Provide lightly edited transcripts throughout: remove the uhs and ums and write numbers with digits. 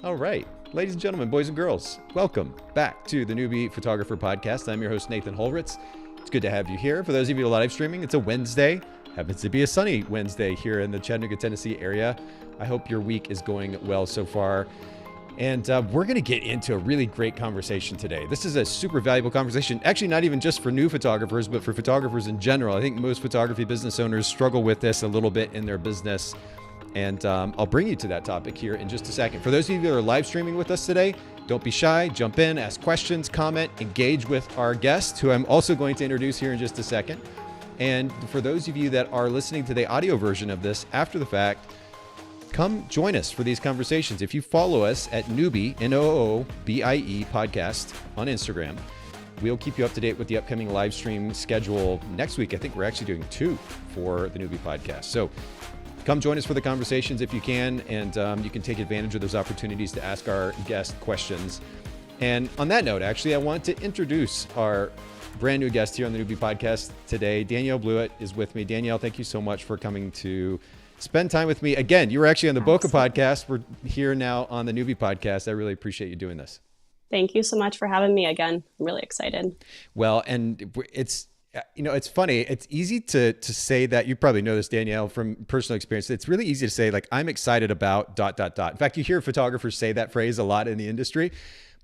All right, ladies and gentlemen, boys and girls, welcome back to the Newbie Photographer Podcast. I'm your host, Nathan Holritz. It's good to have you here. For those of you live streaming, it's a Wednesday. Happens to be a sunny Wednesday here in the Chattanooga, Tennessee area. I hope your week is going well so far. And we're going to get into a really great conversation today. This is a super valuable conversation, actually not even just for new photographers, but for photographers in general. I think most photography business owners struggle with this a little bit in their business. And I'll bring you to that topic here in just a second. For those of you that are live streaming with us today, don't be shy, jump in, ask questions, comment, engage with our guest, who I'm also going to introduce here in just a second. And for those of you that are listening to the audio version of this after the fact, come join us for these conversations. If you follow us at Noobie, Noobie podcast on Instagram, we'll keep you up to date with the upcoming live stream schedule next week. I think we're actually doing 2 for the Noobie podcast. So come join us for the conversations if you can, and you can take advantage of those opportunities to ask our guest questions. And on that note, actually, I want to introduce our brand new guest here on the Newbie Podcast today. Danielle Blewitt is with me. Danielle, thank you so much for coming to spend time with me. Again, you were actually on the Boca podcast. We're here now on the Newbie Podcast. I really appreciate you doing this. Thank you so much for having me again. I'm really excited. Well, and it's funny. It's easy to say that. You probably know this, Danielle, from personal experience. It's really easy to say, like, I'm excited about ... In fact, you hear photographers say that phrase a lot in the industry.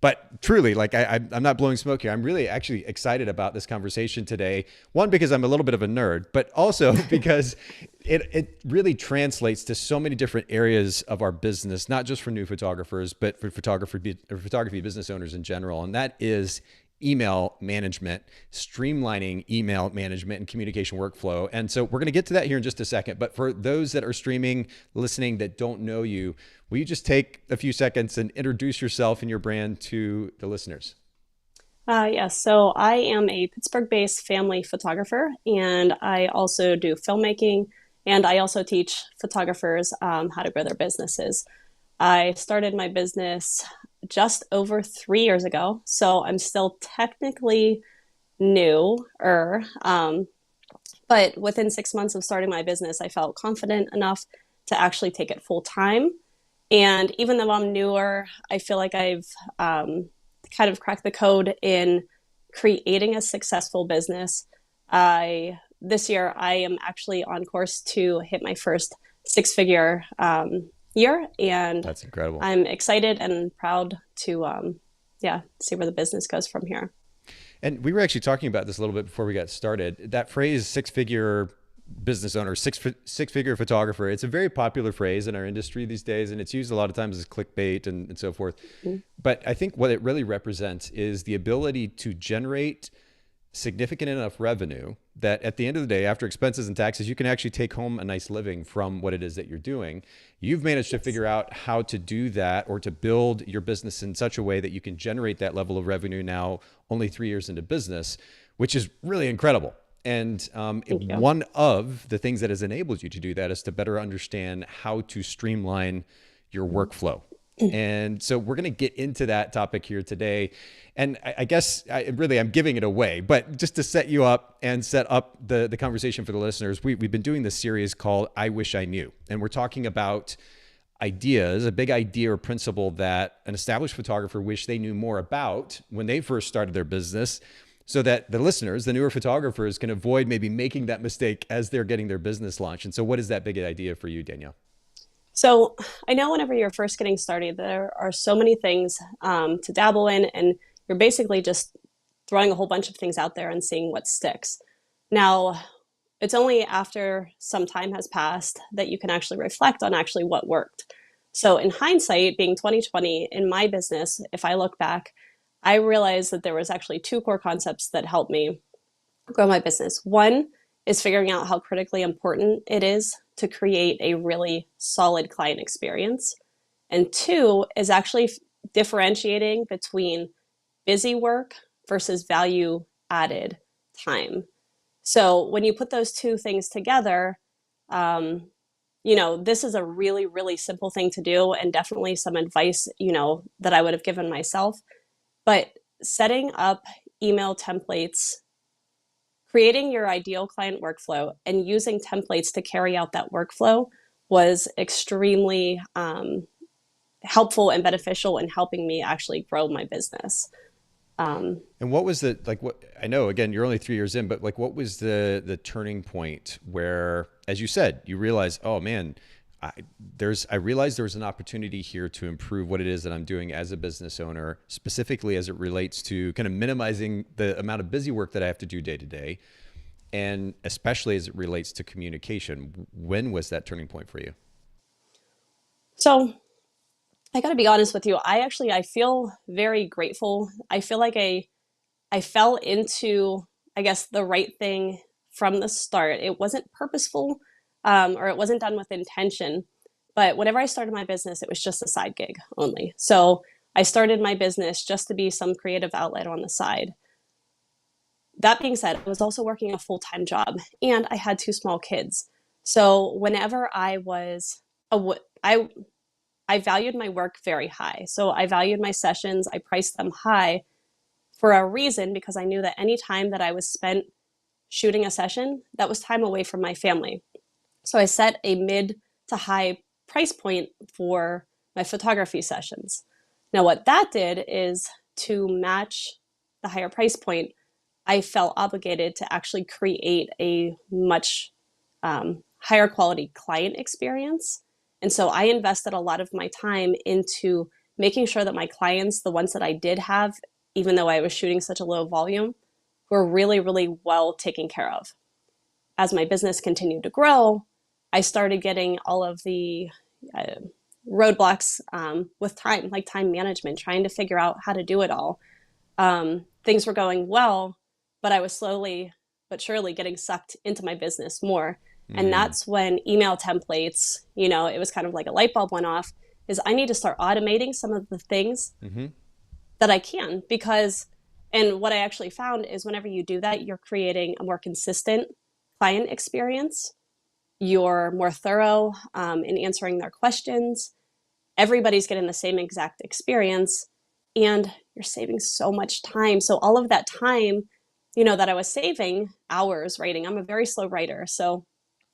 But truly, like, I'm not blowing smoke here. I'm really actually excited about this conversation today. One, because I'm a little bit of a nerd, but also because it really translates to so many different areas of our business, not just for new photographers, but for photography business owners in general. And that is email management, streamlining email management and communication workflow. And so we're going to get to that here in just a second. But for those that are streaming, listening, that don't know you, will you just take a few seconds and introduce yourself and your brand to the listeners? Yes. So I am a Pittsburgh-based family photographer, and I also do filmmaking, and I also teach photographers how to grow their businesses. I started my business just over 3 years ago, so I'm still technically newer. But within 6 months of starting my business, I felt confident enough to actually take it full time. And even though I'm newer, I feel like I've kind of cracked the code in creating a successful business. This year, I am actually on course to hit my first 6-figure year, and that's incredible. I'm excited and proud to see where the business goes from here. And we were actually talking about this a little bit before we got started. That phrase, 6-figure business owner, six-figure photographer, it's a very popular phrase in our industry these days, and it's used a lot of times as clickbait and so forth. Mm-hmm. But I think what it really represents is the ability to generate significant enough revenue that at the end of the day, after expenses and taxes, you can actually take home a nice living from what it is that you're doing. You've managed to figure out how to do that, or to build your business in such a way that you can generate that level of revenue now only 3 years into business, which is really incredible. And one of the things that has enabled you to do that is to better understand how to streamline your workflow. And so we're going to get into that topic here today. And I guess I'm giving it away, but just to set you up and set up the conversation for the listeners, we've been doing this series called I Wish I Knew. And we're talking about ideas, a big idea or principle that an established photographer wish they knew more about when they first started their business, so that the listeners, the newer photographers, can avoid maybe making that mistake as they're getting their business launched. And so what is that big idea for you, Danielle? So I know whenever you're first getting started, there are so many things to dabble in, and you're basically just throwing a whole bunch of things out there and seeing what sticks. Now, it's only after some time has passed that you can actually reflect on actually what worked. So in hindsight, being 2020 in my business, if I look back, I realized that there was actually 2 core concepts that helped me grow my business. One is figuring out how critically important it is to create a really solid client experience. And 2 is actually differentiating between busy work versus value added time. So when you put those 2 things together, this is a really, really simple thing to do, and definitely some advice, that I would have given myself. But setting up email templates, creating your ideal client workflow, and using templates to carry out that workflow was extremely helpful and beneficial in helping me actually grow my business. And what was the, like, what, I know, again, you're only 3 years in, but like, what was the turning point where, as you said, you realize, oh man, I realized there was an opportunity here to improve what it is that I'm doing as a business owner, specifically as it relates to kind of minimizing the amount of busy work that I have to do day to day. And especially as it relates to communication. When was that turning point for you? So I got to be honest with you. I feel very grateful. I feel like I fell into, I guess, the right thing from the start. It wasn't purposeful, or it wasn't done with intention. But whenever I started my business, it was just a side gig only. So I started my business just to be some creative outlet on the side. That being said, I was also working a full-time job and I had two small kids. So whenever I valued my work very high. So I valued my sessions, I priced them high for a reason, because I knew that any time that I was spent shooting a session, that was time away from my family. So I set a mid to high price point for my photography sessions. Now, what that did is, to match the higher price point, I felt obligated to actually create a much higher quality client experience. And so I invested a lot of my time into making sure that my clients, the ones that I did have, even though I was shooting such a low volume, were really, really well taken care of. As my business continued to grow, I started getting all of the roadblocks with time, like time management, trying to figure out how to do it all. Things were going well, but I was slowly but surely getting sucked into my business more. And that's when email templates, it was kind of like a light bulb went off, is I need to start automating some of the things that I can, because, and what I actually found is whenever you do that, you're creating a more consistent client experience. You're more thorough in answering their questions. Everybody's getting the same exact experience, and you're saving so much time. So all of that time, that I was saving, hours writing, I'm a very slow writer. So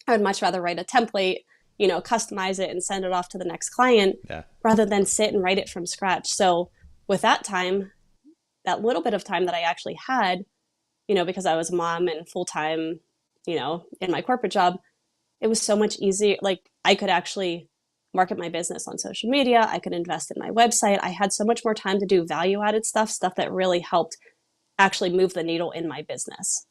I would much rather write a template, customize it and send it off to the next client rather than sit and write it from scratch. So with that time, that little bit of time that I actually had, because I was a mom and full-time, in my corporate job, it was so much easier. Like, I could actually market my business on social media. I could invest in my website. I had so much more time to do value-added stuff that really helped actually move the needle in my business.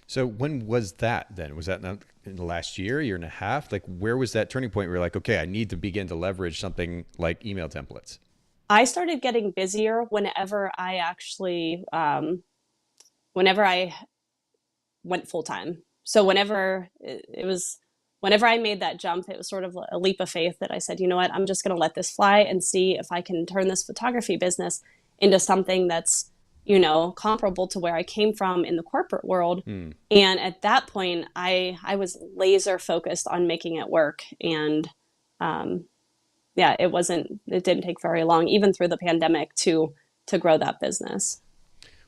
So when was that then? Was that in the last year and a half? Like, where was that turning point where you're like, okay, I need to begin to leverage something like email templates? I started getting busier whenever I actually, whenever I went full time. So whenever I made that jump, it was sort of a leap of faith that I said, you know what, I'm just going to let this fly and see if I can turn this photography business into something that's, comparable to where I came from in the corporate world. And at that point, I was laser focused on making it work. And it didn't take very long, even through the pandemic, to grow that business.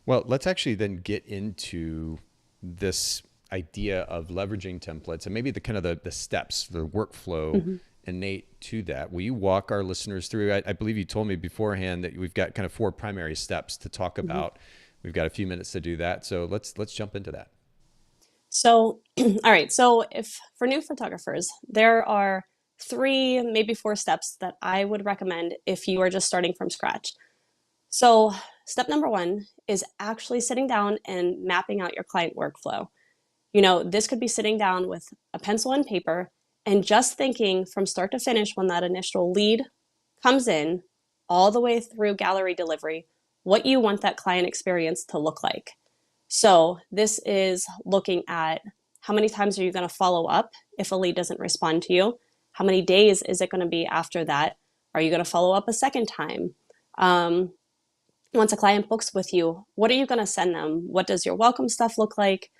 Well, let's actually then get into this idea of leveraging templates and maybe the kind of the steps, the workflow innate to that. Will you walk our listeners through? I believe you told me beforehand that we've got kind of 4 primary steps to talk about. We've got a few minutes to do that. So let's jump into that. So, all right. So if for new photographers, there are 3, maybe 4 steps that I would recommend if you are just starting from scratch. So step number 1 is actually sitting down and mapping out your client workflow. This could be sitting down with a pencil and paper and just thinking from start to finish, when that initial lead comes in, all the way through gallery delivery, what you want that client experience to look like. So this is looking at how many times are you going to follow up if a lead doesn't respond to you? How many days is it going to be after that? Are you going to follow up a second time? Once a client books with you, what are you going to send them? What does your welcome stuff look like?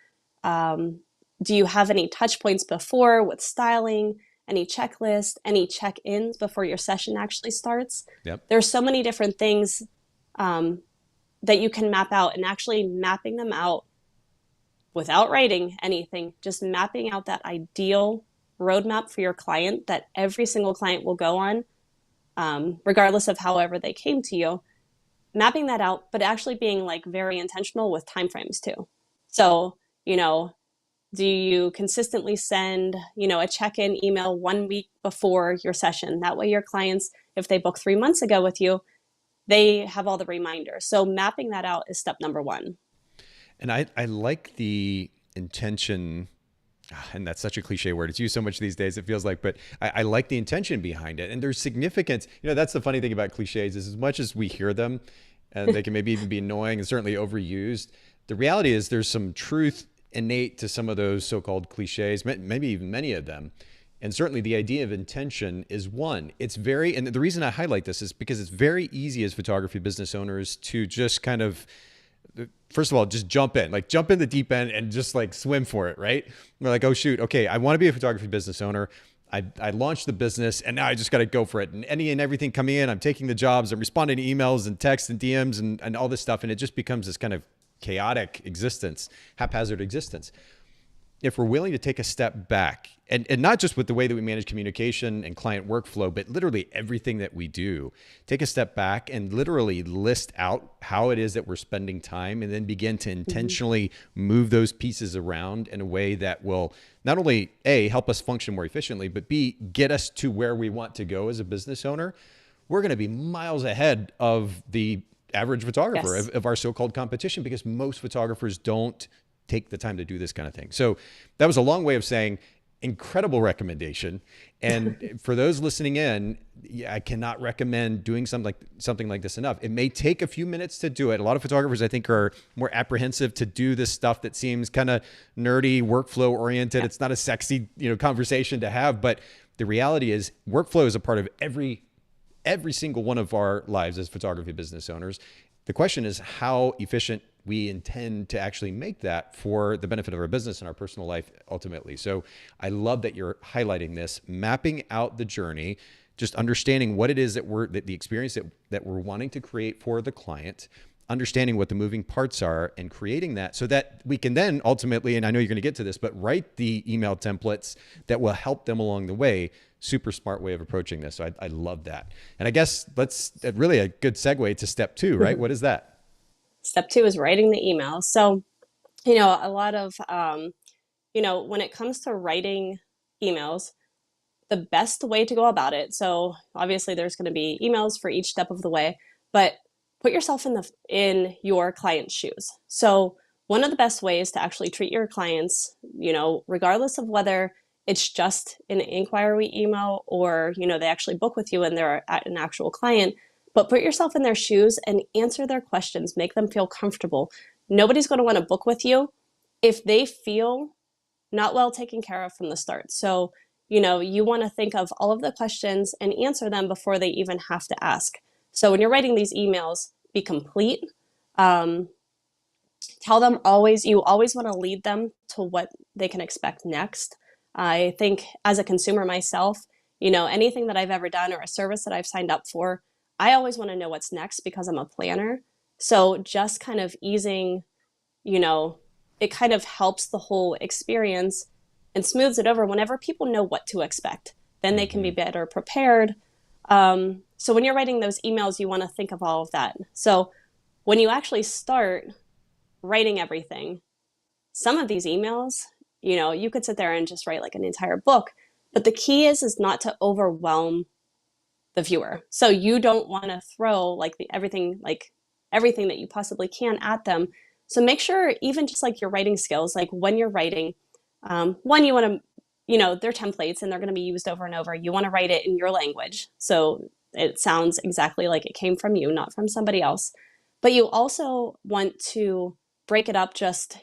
Do you have any touch points before with styling, any checklist, any check-ins before your session actually starts? Yep. There's so many different things that you can map out, and actually mapping them out without writing anything, just mapping out that ideal roadmap for your client that every single client will go on, regardless of however they came to you, mapping that out, but actually being like very intentional with timeframes too. So, do you consistently send, a check-in email 1 week before your session? That way your clients, if they book 3 months ago with you, they have all the reminders. So mapping that out is step number one. And I like the intention, and that's such a cliche word. It's used so much these days, it feels like, but I like the intention behind it. And there's significance. That's the funny thing about cliches is as much as we hear them, and they can maybe even be annoying and certainly overused, the reality is there's some truth innate to some of those so-called cliches, maybe even many of them. And certainly the idea of intention is one. It's very, and the reason I highlight this is because it's very easy as photography business owners to just kind of, first of all, just jump in the deep end and just like swim for it, right? We're like, oh shoot, okay, I want to be a photography business owner. I launched the business and now I just got to go for it. And any and everything coming in, I'm taking the jobs, I'm responding to emails and texts and DMs and all this stuff. And it just becomes this kind of chaotic existence, haphazard existence. If we're willing to take a step back and not just with the way that we manage communication and client workflow, but literally everything that we do, take a step back and literally list out how it is that we're spending time and then begin to intentionally move those pieces around in a way that will not only A, help us function more efficiently, but B, get us to where we want to go as a business owner. We're going to be miles ahead of the average photographer, Yes. of our so-called competition, because most photographers don't take the time to do this kind of thing. So that was a long way of saying incredible recommendation. And for those listening in, I cannot recommend doing something like this enough. It may take a few minutes to do it. A lot of photographers, I think, are more apprehensive to do this stuff that seems kind of nerdy, workflow oriented. It's not a sexy, conversation to have, but the reality is workflow is a part of every single one of our lives as photography business owners. The question is how efficient we intend to actually make that for the benefit of our business and our personal life ultimately. So I love that you're highlighting this, mapping out the journey, just understanding what it is that the experience that we're wanting to create for the client, understanding what the moving parts are and creating that so that we can then ultimately, and I know you're going to get to this, but write the email templates that will help them along the way. Super smart way of approaching this. So I love that. And I guess that's really a good segue to step 2, right? What is that? Step 2 is writing the email. So, a lot of, when it comes to writing emails, the best way to go about it. So obviously there's going to be emails for each step of the way, but put yourself in your client's shoes. So one of the best ways to actually treat your clients, regardless of whether it's just an inquiry email or, they actually book with you and they're an actual client, but put yourself in their shoes and answer their questions, make them feel comfortable. Nobody's going to want to book with you if they feel not well taken care of from the start. So, you want to think of all of the questions and answer them before they even have to ask. So when you're writing these emails, be complete. Tell them you always want to lead them to what they can expect next. I think as a consumer myself, anything that I've ever done or a service that I've signed up for, I always want to know what's next because I'm a planner. So just kind of easing, it kind of helps the whole experience and smooths it over whenever people know what to expect. Then they can be better prepared. So when you're writing those emails, you want to think of all of that. So when you actually start writing everything, some of these emails, you could sit there and just write like an entire book. But the key is not to overwhelm the viewer. So you don't want to throw everything that you possibly can at them. So make sure even just like your writing skills, like when you're writing, one, you want to, they're templates and they're going to be used over and over. You want to write it in your language. So it sounds exactly like it came from you, not from somebody else. But you also want to break it up just,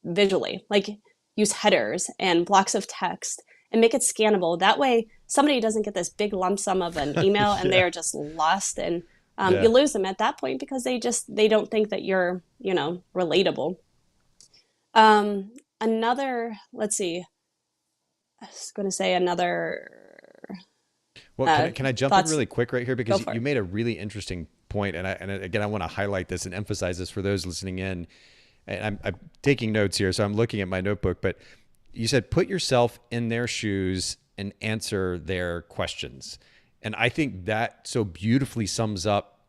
visually, like use headers and blocks of text and make it scannable. That way somebody doesn't get this big lump sum of an email and they're just lost and you lose them at that point because they don't think that you're, relatable. Let's see, I was going to say another. Well, can I jump thoughts? in really quick right here? Because you it. made a really interesting point. And again, I want to highlight this and emphasize this for those listening in. And I'm taking notes here, so I'm looking at my notebook, but you said, put yourself in their shoes and answer their questions. And I think that so beautifully sums up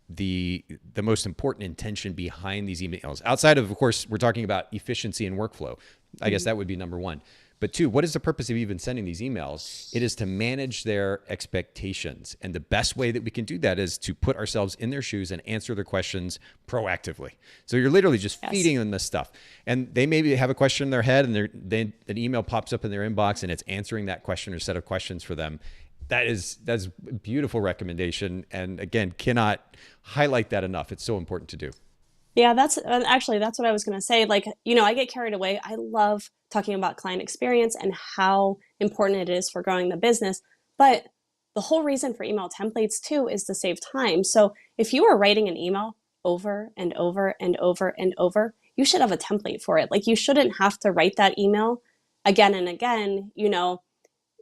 the most important intention behind these emails. Outside of course, we're talking about efficiency and workflow. I guess that would be number one. But two, what is the purpose of even sending these emails? It is to manage their expectations. And the best way that we can do that is to put ourselves in their shoes and answer their questions proactively. So you're literally just feeding them this stuff. And they maybe have a question in their head and an email pops up in their inbox and it's answering that question or set of questions for them. That's a beautiful recommendation. And again, cannot highlight that enough. It's so important to do. Yeah, that's what I was going to say. Like, I get carried away. I love talking about client experience and how important it is for growing the business. But the whole reason for email templates too is to save time. So if you are writing an email over and over and over and over, you should have a template for it. Like, you shouldn't have to write that email again and again.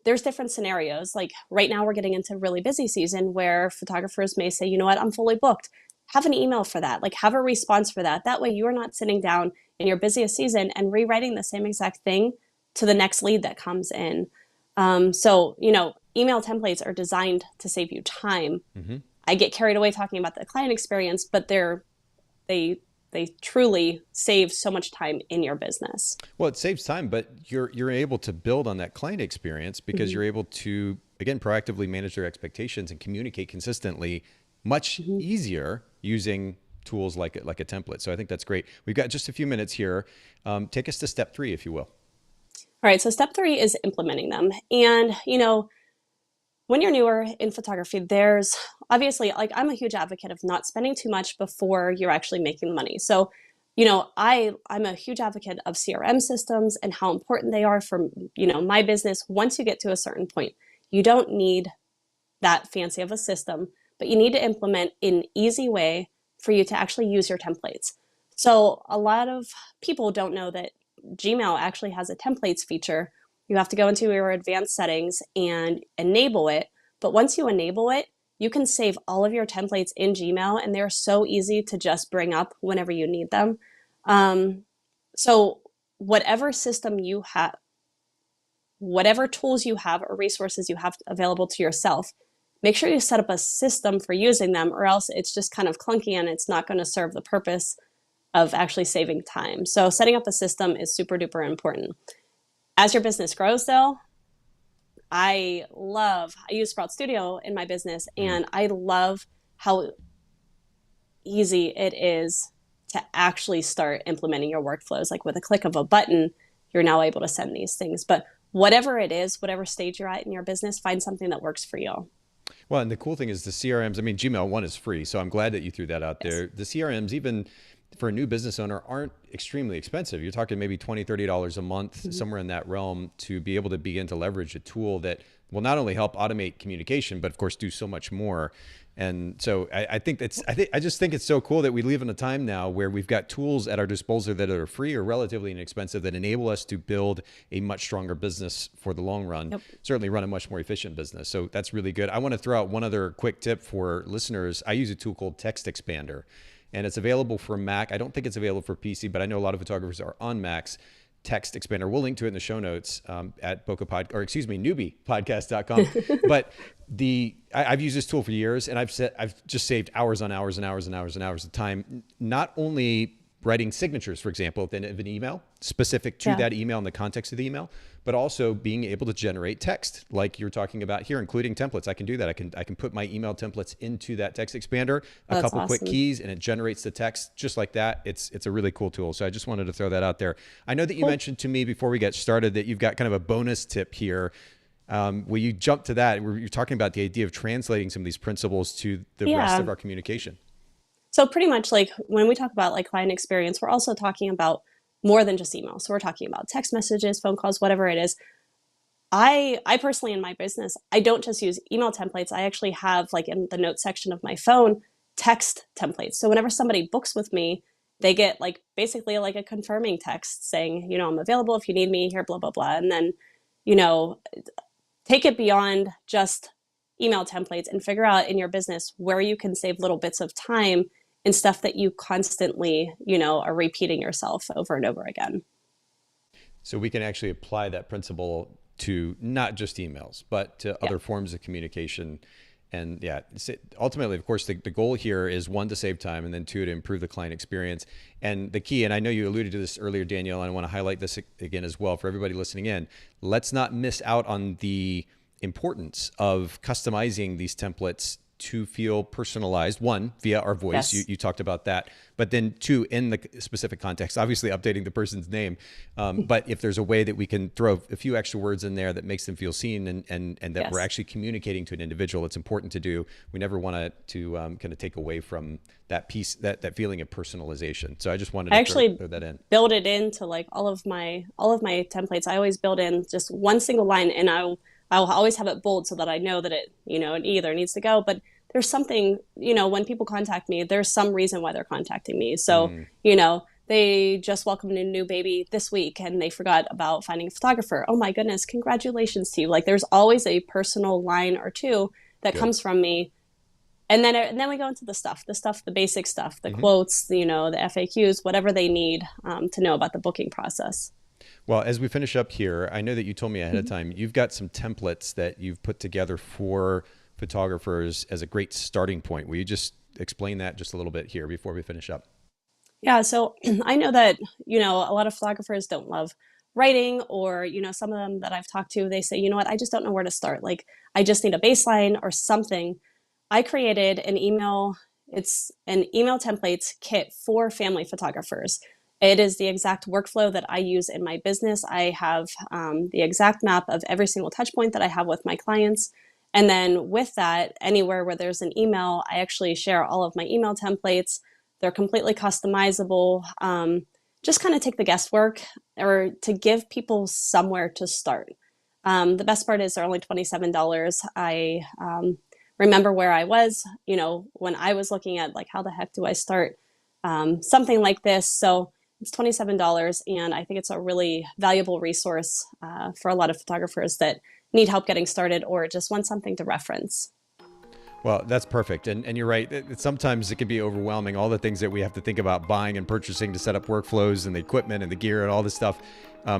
There's different scenarios. Like right now we're getting into really busy season where photographers may say, you know what, I'm fully booked. Have an email for that, like have a response for that. That way you are not sitting down in your busiest season and rewriting the same exact thing to the next lead that comes in. So, email templates are designed to save you time. Mm-hmm. I get carried away talking about the client experience, but they truly save so much time in your business. Well, it saves time, but you're able to build on that client experience because you're able to, again, proactively manage their expectations and communicate consistently much easier using tools like a template. So I think that's great. We've got just a few minutes here. Take us to step 3, if you will. All right. So step 3 is implementing them. And, when you're newer in photography, there's obviously, like, I'm a huge advocate of not spending too much before you're actually making money. So, I'm a huge advocate of CRM systems and how important they are for, my business. Once you get to a certain point, you don't need that fancy of a system, but you need to implement an easy way for you to actually use your templates. So a lot of people don't know that Gmail actually has a templates feature. You have to go into your advanced settings and enable it. But once you enable it, you can save all of your templates in Gmail, and they're so easy to just bring up whenever you need them. So whatever system you have, whatever tools you have or resources you have available to yourself, make sure you set up a system for using them, or else it's just kind of clunky and it's not going to serve the purpose of actually saving time. So setting up a system is super duper important. As your business grows though, I use Sprout Studio in my business, and I love how easy it is to actually start implementing your workflows. Like with a click of a button, you're now able to send these things. But whatever it is, whatever stage you're at in your business, find something that works for you. Well, and the cool thing is the CRMs, I mean, Gmail 1 is free, so I'm glad that you threw that out there. The CRMs, even for a new business owner, aren't extremely expensive. You're talking maybe $20, $30 a month, somewhere in that realm, to be able to begin to leverage a tool that will not only help automate communication, but of course do so much more. And so I just think it's so cool that we live in a time now where we've got tools at our disposal that are free or relatively inexpensive that enable us to build a much stronger business for the long run, certainly run a much more efficient business. So that's really good. I want to throw out one other quick tip for listeners. I use a tool called Text Expander, and it's available for Mac. I don't think it's available for PC, but I know a lot of photographers are on Macs. Text Expander. We'll link to it in the show notes at newbiepodcast.com. But I've used this tool for years, and I've just saved hours on hours and hours and hours and hours of time, not only writing signatures, for example, at the end of an email specific to that email and the context of the email, but also being able to generate text like you're talking about here, including templates. I can do that. I can put my email templates into that Text Expander, a couple quick keys, and it generates the text just like that. It's a really cool tool. So I just wanted to throw that out there. I know that you mentioned to me before we get started that you've got kind of a bonus tip here. Will you jump to that? You're talking about the idea of translating some of these principles to the rest of our communication. So pretty much like when we talk about like client experience, we're also talking about more than just email. So we're talking about text messages, phone calls, whatever it is. I personally in my business, I don't just use email templates. I actually have, like in the notes section of my phone, text templates. So whenever somebody books with me, they get like basically like a confirming text saying, I'm available if you need me here, blah, blah, blah. And then, take it beyond just email templates and figure out in your business where you can save little bits of time in stuff that you constantly, are repeating yourself over and over again. So we can actually apply that principle to not just emails, but to other forms of communication. And yeah, ultimately, of course, the goal here is one, to save time, and then two, to improve the client experience. And the key, and I know you alluded to this earlier, Danielle, and I want to highlight this again as well for everybody listening in. Let's not miss out on the importance of customizing these templates to feel personalized. One, via our voice, Yes. you talked about that, but then two, in the specific context, obviously updating the person's name. But if there's a way that we can throw a few extra words in there that makes them feel seen and that Yes. we're actually communicating to an individual, it's important to do. We never want to kind of take away from that piece, that feeling of personalization. So I just wanted to throw that in. Build it into like all of my templates. I always build in just one single line, and I'll always have it bold so that I know that it either needs to go. But there's something, when people contact me, there's some reason why they're contacting me. So, they just welcomed a new baby this week and they forgot about finding a photographer. Oh my goodness, congratulations to you. Like, there's always a personal line or two that comes from me. And then we go into the basic stuff, the quotes, the FAQs, whatever they need to know about the booking process. Well, as we finish up here, I know that you told me ahead of time, you've got some templates that you've put together for photographers as a great starting point. Will you just explain that just a little bit here before we finish up? Yeah, so I know that, a lot of photographers don't love writing, or, some of them that I've talked to, they say, you know what, I just don't know where to start. Like, I just need a baseline or something. I created it's an email templates kit for family photographers. It is the exact workflow that I use in my business. I have the exact map of every single touch point that I have with my clients. And then with that, anywhere where there's an email, I actually share all of my email templates. They're completely customizable. Just kind of take the guesswork, or to give people somewhere to start. The best part is they're only $27. I remember where I was, when I was looking at like, how the heck do I start something like this? So it's $27, and I think it's a really valuable resource for a lot of photographers that need help getting started or just want something to reference. Well, that's perfect. And you're right. Sometimes it can be overwhelming, all the things that we have to think about buying and purchasing to set up workflows and the equipment and the gear and all this stuff.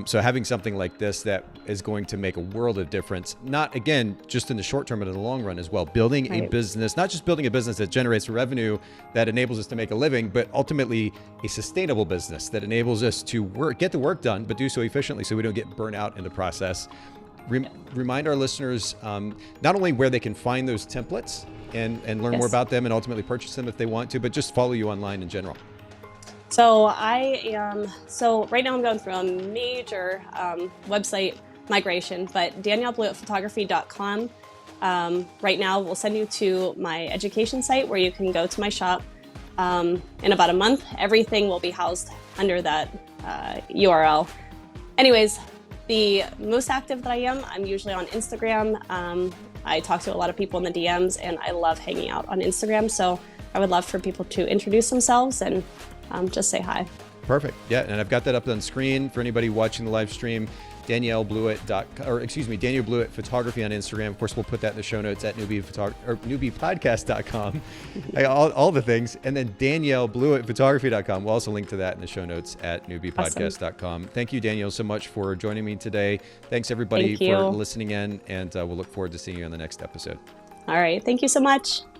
So having something like this that is going to make a world of difference, not, again, just in the short term, but in the long run as well. Building a business, not just building a business that generates revenue that enables us to make a living, but ultimately a sustainable business that enables us to get the work done, but do so efficiently so we don't get burnt out in the process. Remind our listeners not only where they can find those templates and learn more about them and ultimately purchase them if they want to, but just follow you online in general. So right now I'm going through a major website migration, but DanielleBlewittPhotography.com right now will send you to my education site where you can go to my shop. In about a month, everything will be housed under that URL. Anyways, the most active that I'm usually on Instagram. I talk to a lot of people in the DMs, and I love hanging out on Instagram. So I would love for people to introduce themselves and just say hi. Perfect. Yeah, and I've got that up on screen for anybody watching the live stream. Danielle Blewitt Photography on Instagram. Of course, we'll put that in the show notes at newbiepodcast.com. all the things. And then DanielleBlewittPhotography.com. We'll also link to that in the show notes at newbiepodcast.com. Awesome. Thank you, Danielle, so much for joining me today. Thanks, everybody, for listening in, and we'll look forward to seeing you on the next episode. All right. Thank you so much.